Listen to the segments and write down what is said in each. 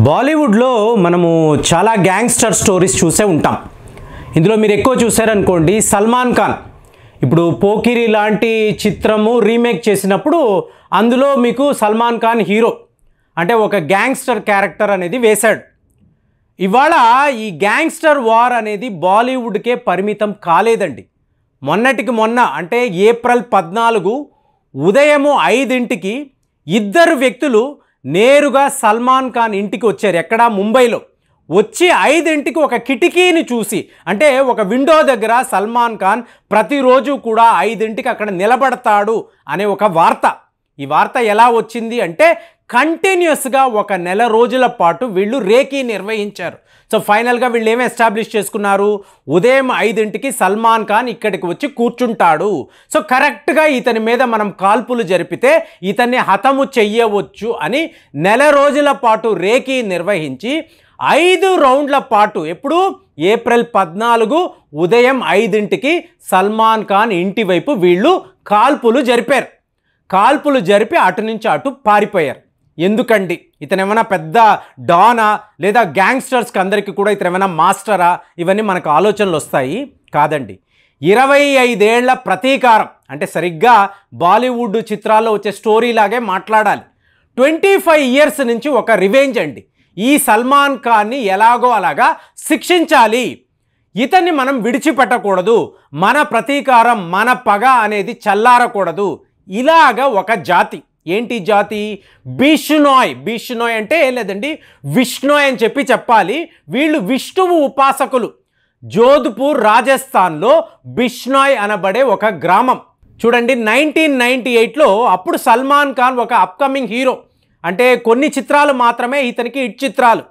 బాలీవుడ్లో మనము చాలా గ్యాంగ్స్టర్ స్టోరీస్ చూసే ఉంటాం. ఇందులో మీరు ఎక్కువ చూసారనుకోండి, సల్మాన్ ఖాన్ ఇప్పుడు పోకిరి లాంటి చిత్రము రీమేక్ చేసినప్పుడు అందులో మీకు సల్మాన్ ఖాన్ హీరో అంటే ఒక గ్యాంగ్స్టర్ క్యారెక్టర్ అనేది వేశాడు. ఇవాళ ఈ గ్యాంగ్స్టర్ వార్ అనేది బాలీవుడ్కే పరిమితం కాలేదండి. మొన్నటికి మొన్న అంటే ఏప్రిల్ 14 ఉదయము 5ంటికి ఇద్దరు వ్యక్తులు నేరుగా సల్మాన్ ఖాన్ ఇంటికి వచ్చారు. ఎక్కడ? ముంబైలో. వచ్చి 5ంటికి ఒక కిటికీని చూసి, అంటే ఒక విండో దగ్గర సల్మాన్ ఖాన్ ప్రతిరోజు కూడా 5ంటికి అక్కడ నిలబడతాడు అనే ఒక వార్త. ఈ వార్త ఎలా వచ్చింది అంటే కంటిన్యూస్గా ఒక నెల రోజుల పాటు వీళ్ళు రేకీ నిర్వహించారు. సో ఫైనల్గా వీళ్ళు ఏమి ఎస్టాబ్లిష్ చేసుకున్నారు? ఉదయం 5ంటికి సల్మాన్ ఖాన్ ఇక్కడికి వచ్చి కూర్చుంటాడు. సో కరెక్ట్గా ఇతని మీద మనం కాల్పులు జరిపితే ఇతన్ని హతము చెయ్యవచ్చు అని నెల రోజుల పాటు రేకీ నిర్వహించి 5 రౌండ్ల పాటు, ఎప్పుడు? ఏప్రిల్ 14 ఉదయం 5ంటికి సల్మాన్ ఖాన్ ఇంటి వైపు వీళ్ళు కాల్పులు జరిపారు. కాల్పులు జరిపి అటు నుంచి అటు పారిపోయారు. ఎందుకండి? ఇతను ఏమైనా పెద్ద డానా లేదా గ్యాంగ్స్టర్స్కి అందరికీ కూడా ఇతను ఏమైనా మాస్టరా? ఇవన్నీ మనకు ఆలోచనలు వస్తాయి. కాదండి. 25 ఏళ్ల ప్రతీకారం అంటే సరిగ్గా బాలీవుడ్ చిత్రాల్లో వచ్చే స్టోరీ లాగే మాట్లాడాలి. 25 ఇయర్స్ నుంచి ఒక రివెంజ్ అండి. ఈ సల్మాన్ ఖాన్ని ఎలాగో అలాగా శిక్షించాలి, ఇతన్ని మనం విడిచిపెట్టకూడదు, మన ప్రతీకారం మన పగ అనేది చల్లారకూడదు. ఇలాగ ఒక జాతి. ఏంటి జాతి? బిష్నోయ్. బిష్నోయ్ అంటే ఏం లేదండి, విష్ణోయ్ అని చెప్పాలి. వీళ్ళు విష్ణువు ఉపాసకులు. జోధ్పూర్ రాజస్థాన్లో బిష్నోయ్ అనబడే ఒక గ్రామం. చూడండి, 1998లో అప్పుడు సల్మాన్ ఖాన్ ఒక అప్కమింగ్ హీరో. అంటే కొన్ని చిత్రాలు మాత్రమే ఇతనికి హిట్ చిత్రాలు.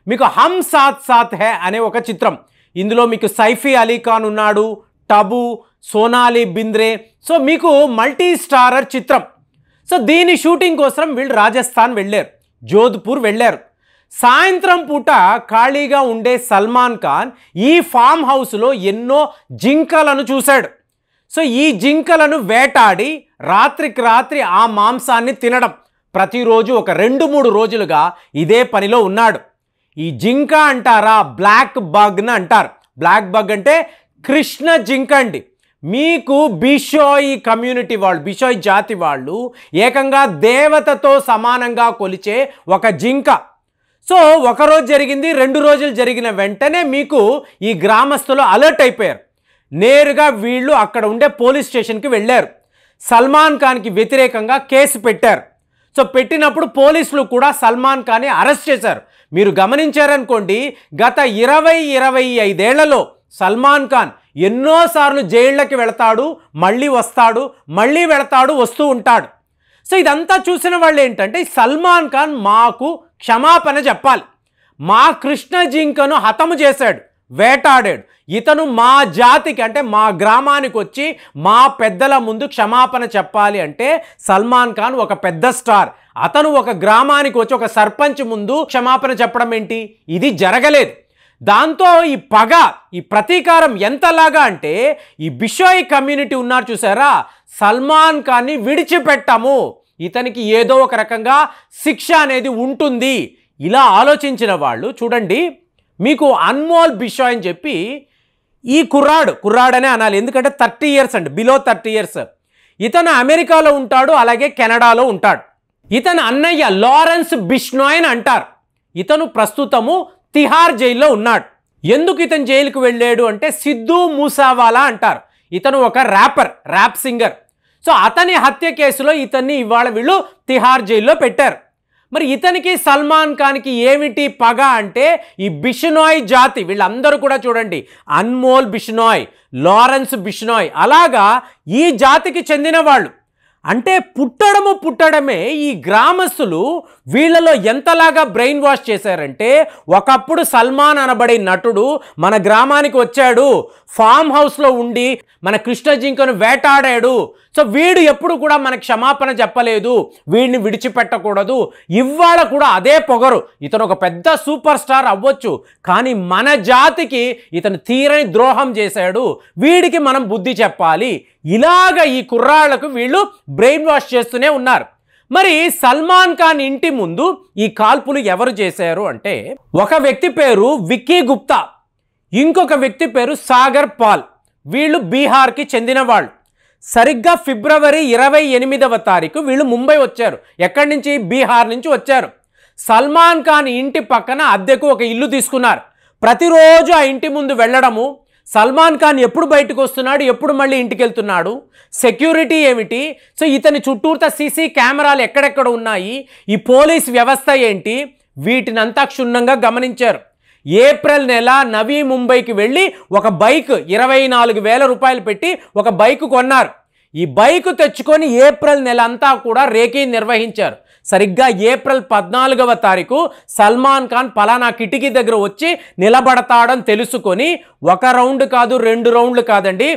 మీకు హమ్ సాత్ సాత్ హై అనే ఒక చిత్రం, ఇందులో మీకు సైఫీ అలీ ఖాన్ ఉన్నాడు, టబు, సోనాలి బింద్రే. సో మీకు మల్టీ స్టారర్ చిత్రం. సో దీని షూటింగ్ కోసం వీళ్ళు రాజస్థాన్ వెళ్ళారు, జోధ్పూర్ వెళ్ళారు. సాయంత్రం పూట ఖాళీగా ఉండే సల్మాన్ ఖాన్ ఈ ఫామ్ హౌస్లో ఎన్నో జింకలను చూశాడు. సో ఈ జింకలను వేటాడి రాత్రికి రాత్రి ఆ మాంసాన్ని తినడం, ప్రతిరోజు ఒక 2-3 రోజులుగా ఇదే పనిలో ఉన్నాడు. ఈ జింక అంటారా, బ్లాక్ బగ్ని అంటారు. బ్లాక్ బగ్ అంటే కృష్ణ జింక అండి. మీకు బిషోయ్ కమ్యూనిటీ వాళ్ళు, బిషోయ్ జాతి వాళ్ళు ఏకంగా దేవతతో సమానంగా కొలిచే ఒక జింక. సో ఒకరోజు జరిగింది, 2 రోజులు జరిగిన వెంటనే మీకు ఈ గ్రామస్తులు అలర్ట్ అయిపోయారు. నేరుగా వీళ్ళు అక్కడ ఉండే పోలీస్ స్టేషన్కి వెళ్ళారు. సల్మాన్ ఖాన్కి వ్యతిరేకంగా కేసు పెట్టారు. సో పెట్టినప్పుడు పోలీసులు కూడా సల్మాన్ ఖాన్ని అరెస్ట్ చేశారు. మీరు గమనించారనుకోండి, గత 20-25 ఏళ్లలో సల్మాన్ ఖాన్ ఎన్నోసార్లు జైళ్ళకి వెళతాడు, మళ్ళీ వస్తాడు, మళ్ళీ వెళతాడు, వస్తూ ఉంటాడు. సో ఇదంతా చూసిన వాళ్ళు ఏంటంటే, సల్మాన్ ఖాన్ మాకు క్షమాపణ చెప్పాలి, మా కృష్ణ జింకను హతము చేశాడు, వేటాడాడు, ఇతను మా జాతికి అంటే మా గ్రామానికి వచ్చి మా పెద్దల ముందు క్షమాపణ చెప్పాలి అంటే సల్మాన్ ఖాన్ ఒక పెద్ద స్టార్. అతను ఒక గ్రామానికి వచ్చి ఒక సర్పంచ్ ముందు క్షమాపణ చెప్పడం ఏంటి? ఇది జరగలేదు. దాంతో ఈ పగ, ఈ ప్రతీకారం ఎంతలాగా అంటే ఈ బిషోయ్ కమ్యూనిటీ ఉన్నారు చూసారా, సల్మాన్ ఖాన్ని విడిచిపెట్టాము, ఇతనికి ఏదో ఒక రకంగా శిక్ష అనేది ఉంటుంది. ఇలా ఆలోచించిన వాళ్ళు చూడండి, మీకు అన్మోల్ బిషోయ్ అని చెప్పి ఈ కుర్రాడనే అనాలి, ఎందుకంటే 30 ఇయర్స్ అండి, బిలో 30 ఇయర్స్. ఇతను అమెరికాలో ఉంటాడు, అలాగే కెనడాలో ఉంటాడు. ఇతను అన్నయ్య లారెన్స్ బిష్నోయ్ అని అంటారు. ఇతను ప్రస్తుతము తిహార్ జైల్లో ఉన్నాడు. ఎందుకు ఇతను జైలుకు వెళ్ళాడు అంటే సిద్ధూ మూసావాలా అంటారు. ఇతను ఒక ర్యాప్ సింగర్. సో అతని హత్య కేసులో ఇతన్ని ఇవాళ వీళ్ళు తిహార్ జైల్లో పెట్టారు. మరి ఇతనికి సల్మాన్ ఖాన్కి ఏమిటి పగ అంటే ఈ బిష్నోయ్ జాతి వీళ్ళందరూ కూడా చూడండి, అన్మోల్ బిష్నోయ్, లారెన్స్ బిష్నోయ్, అలాగా ఈ జాతికి చెందిన వాళ్ళు. అంటే పుట్టడమే ఈ గ్రామస్తులు వీళ్ళలో ఎంతలాగా బ్రెయిన్ వాష్ చేశారంటే, ఒకప్పుడు సల్మాన్ అనబడే నటుడు మన గ్రామానికి వచ్చాడు, ఫామ్ హౌస్లో ఉండి మన కృష్ణ జింకను వేటాడాడు, సో వీడు ఎప్పుడు కూడా మన క్షమాపణ చెప్పలేదు, వీడిని విడిచిపెట్టకూడదు. ఇవాళ కూడా అదే పొగరు, ఇతను ఒక పెద్ద సూపర్ స్టార్ అవ్వచ్చు, కానీ మన జాతికి ఇతను తీరని ద్రోహం చేశాడు, వీడికి మనం బుద్ధి చెప్పాలి. ఇలాగ ఈ కుర్రాళ్లకు వీళ్ళు బ్రెయిన్ వాష్ చేస్తూనే ఉన్నారు. మరి సల్మాన్ ఖాన్ ఇంటి ముందు ఈ కాల్పులు ఎవరు చేశారు అంటే ఒక వ్యక్తి పేరు విక్కీ గుప్తా, ఇంకొక వ్యక్తి పేరు సాగర్ పాల్. వీళ్ళు బీహార్కి చెందిన వాళ్ళు. సరిగ్గా ఫిబ్రవరి 28వ తారీఖు వీళ్ళు ముంబై వచ్చారు. ఎక్కడి నుంచి? బీహార్ నుంచి వచ్చారు. సల్మాన్ ఖాన్ ఇంటి పక్కన అద్దెకు ఒక ఇల్లు తీసుకున్నారు. ప్రతిరోజు ఆ ఇంటి ముందు వెళ్ళడము, సల్మాన్ ఖాన్ ఎప్పుడు బయటకు వస్తున్నాడు, ఎప్పుడు మళ్ళీ ఇంటికి వెళ్తున్నాడు, సెక్యూరిటీ ఏమిటి, సో ఇతని చుట్టూత సీసీ కెమెరాలు ఎక్కడెక్కడ ఉన్నాయి, ఈ పోలీస్ వ్యవస్థ ఏంటి, వీటినంతా క్షుణ్ణంగా గమనించారు. ఏప్రిల్ నెల నవీ ముంబైకి వెళ్ళి ఒక బైక్ 24,000 రూపాయలు పెట్టి ఒక బైక్ కొన్నారు. ఈ బైక్ తెచ్చుకొని ఏప్రిల్ నెల అంతా కూడా రేకీ నిర్వహించారు. సరిగ్గా ఏప్రిల్ 14వ తారీఖు సల్మాన్ ఖాన్ పలానా కిటికీ దగ్గర వచ్చి నిలబడతాడని తెలుసుకొని 1 రౌండ్ కాదు, 2 రౌండ్లు కాదండి,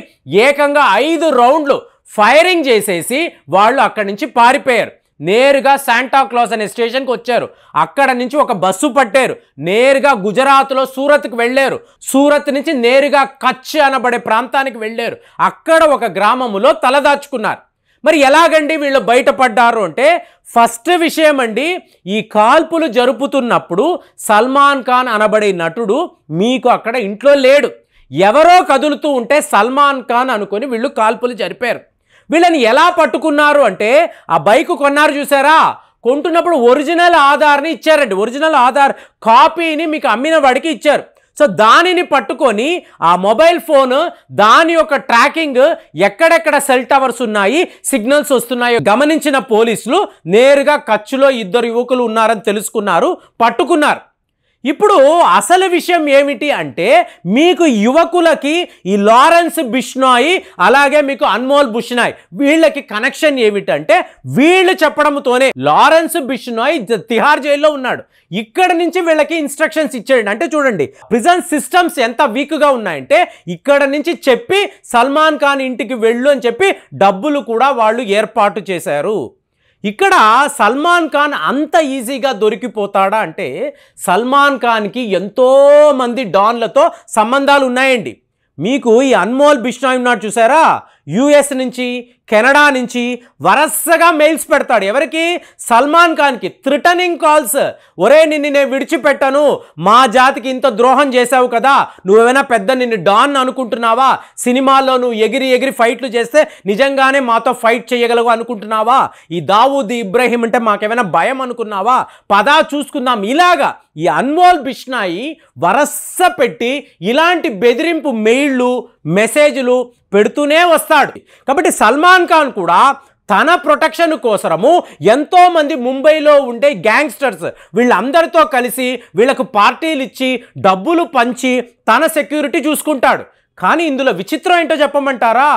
ఏకంగా 5 రౌండ్లు ఫైరింగ్ చేసేసి వాళ్ళు అక్కడి నుంచి పారిపోయారు. నేరుగా శాంటాక్లాస్ అనే స్టేషన్కి వచ్చారు. అక్కడ నుంచి ఒక బస్సు పట్టారు. నేరుగా గుజరాత్లో సూరత్కి వెళ్ళారు. సూరత్ నుంచి నేరుగా కచ్ అనబడే ప్రాంతానికి వెళ్ళారు. అక్కడ ఒక గ్రామములో తలదాచుకున్నారు. మరి ఎలాగండి వీళ్ళు బయటపడ్డారు అంటే ఫస్ట్ విషయం అండి, ఈ కాల్పులు జరుపుతున్నప్పుడు సల్మాన్ ఖాన్ అనబడే నటుడు మీకు అక్కడ ఇంట్లో లేడు. ఎవరో కదులుతూ ఉంటే సల్మాన్ ఖాన్ అనుకొని వీళ్ళు కాల్పులు జరిపారు. వీళ్ళని ఎలా పట్టుకున్నారు అంటే ఆ బైక్ కొన్నారు చూసారా, కొంటున్నప్పుడు ఒరిజినల్ ఆధార్ని ఇచ్చారండి. ఒరిజినల్ ఆధార్ కాపీని మీకు అమ్మిన వాడికి ఇచ్చారు. సో దానిని పట్టుకొని ఆ మొబైల్ ఫోన్, దాని యొక్క ట్రాకింగ్, ఎక్కడెక్కడ సెల్ టవర్స్ ఉన్నాయి, సిగ్నల్స్ వస్తున్నాయో గమనించిన పోలీసులు నేరుగా కచ్లో 2 యువకులు ఉన్నారని తెలుసుకున్నారు, పట్టుకున్నారు. ఇప్పుడు అసలు విషయం ఏమిటి అంటే మీకు యువకులకి ఈ లారెన్స్ బిష్నాయ్ అలాగే మీకు అన్మోల్ బిష్నాయ్ వీళ్ళకి కనెక్షన్ ఏమిటంటే వీళ్ళు చెప్పడంతోనే లారెన్స్ బిష్నాయ్ తిహార్ జైల్లో ఉన్నాడు. ఇక్కడ నుంచి వీళ్ళకి ఇన్స్ట్రక్షన్స్ ఇచ్చాడు. అంటే చూడండి ప్రిజన్ సిస్టమ్స్ ఎంత వీక్గా ఉన్నాయంటే ఇక్కడ నుంచి చెప్పి సల్మాన్ ఖాన్ ఇంటికి వెళ్ళు అని చెప్పి డబ్బులు కూడా వాళ్ళు ఏర్పాటు చేశారు. ఇక్కడ సల్మాన్ ఖాన్ అంత ఈజీగా దొరికిపోతాడా అంటే సల్మాన్ ఖాన్కి ఎంతోమంది డాన్లతో సంబంధాలు ఉన్నాయండి. మీకు ఈ అన్మోల్ బిష్నాయ్ ఉన్నాడు చూసారా, యుఎస్ నుంచి, కెనడా నుంచి వరుసగా మెయిల్స్ పెడతాడు. ఎవరికి? సల్మాన్ ఖాన్కి. థ్రిటనింగ్ కాల్స్. ఒరే నిన్ను నేను విడిచిపెట్టను, మా జాతికి ఇంత ద్రోహం చేశావు కదా, నువ్వేమైనా పెద్ద నిన్ను డాన్ అనుకుంటున్నావా, సినిమాల్లో నువ్వు ఎగిరి ఎగిరి ఫైట్లు చేస్తే నిజంగానే మాతో ఫైట్ చేయగలవు అనుకుంటున్నావా, ఈ దావూద్ ఇబ్రహీం అంటే మాకేమైనా భయం అనుకున్నావా, పదా చూసుకుందాం. ఇలాగా ఈ అన్మోల్ బిష్నాయ్ వరస పెట్టి ఇలాంటి బెదిరింపు మెయిళ్ళు, మెసేజ్లు పెడుతూనే వస్తాడు. కాబట్టి సల్మాన్ ఖాన్ కూడా తన ప్రొటెక్షన్ కోసము ఎంతోమంది ముంబైలో ఉండే గ్యాంగ్స్టర్స్ వీళ్ళందరితో కలిసి వీళ్ళకు పార్టీలు ఇచ్చి డబ్బులు పంచి తన సెక్యూరిటీ చూసుకుంటాడు. కానీ ఇందులో విచిత్రం ఏంటో చెప్పమంటారా,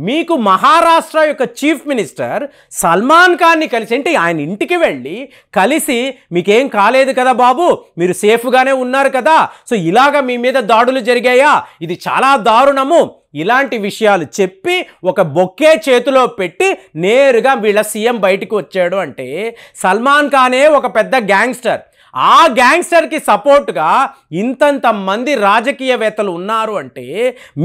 మీకు మహారాష్ట్ర యొక్క చీఫ్ మినిస్టర్ సల్మాన్ ఖాన్ని కలిసి, అంటే ఆయన ఇంటికి వెళ్ళి కలిసి మీకేం కాలేదు కదా బాబు, మీరు సేఫ్గానే ఉన్నారు కదా, సో ఇలాగ మీ మీద దాడులు జరిగాయా, ఇది చాలా దారుణము, ఇలాంటి విషయాలు చెప్పి ఒక బొక్కే చేతిలో పెట్టి నేరుగా వీళ్ళ సీఎం బయటికి వచ్చాడు. అంటే సల్మాన్ ఖానే ఒక పెద్ద గ్యాంగ్స్టర్. ఆ గ్యాంగ్స్టర్కి సపోర్ట్గా ఇంతంత మంది రాజకీయవేత్తలు ఉన్నారు అంటే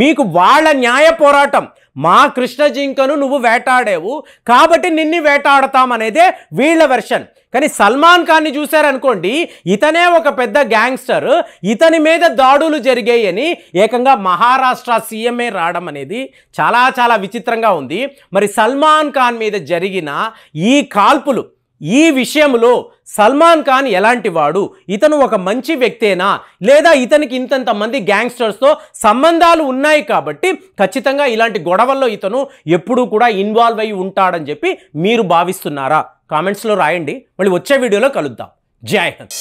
మీకు వాళ్ళ న్యాయ పోరాటం, మా కృష్ణ జింకను నువ్వు వేటాడావు కాబట్టి నిన్ను వేటాడతామనేదే వీళ్ళ వెర్షన్. కానీ సల్మాన్ ఖాన్ని చూశారనుకోండి, ఇతనే ఒక పెద్ద గ్యాంగ్స్టర్, ఇతని మీద దాడులు జరిగాయని ఏకంగా మహారాష్ట్ర సీఎంఏ రావడం అనేది చాలా చాలా విచిత్రంగా ఉంది. మరి సల్మాన్ ఖాన్ మీద జరిగిన ఈ కాల్పులు, ఈ విషయంలో సల్మాన్ ఖాన్ ఎలాంటి వాడు, ఇతను ఒక మంచి వ్యక్తేనా, లేదా ఇతనికి ఇంతంతమంది గ్యాంగ్స్టర్స్తో సంబంధాలు ఉన్నాయి కాబట్టి ఖచ్చితంగా ఇలాంటి గొడవల్లో ఇతను ఎప్పుడూ కూడా ఇన్వాల్వ్ అయి ఉంటాడని చెప్పి మీరు భావిస్తున్నారా? కామెంట్స్లో రాయండి. మళ్ళీ వచ్చే వీడియోలో కలుద్దాం. జై హింద్.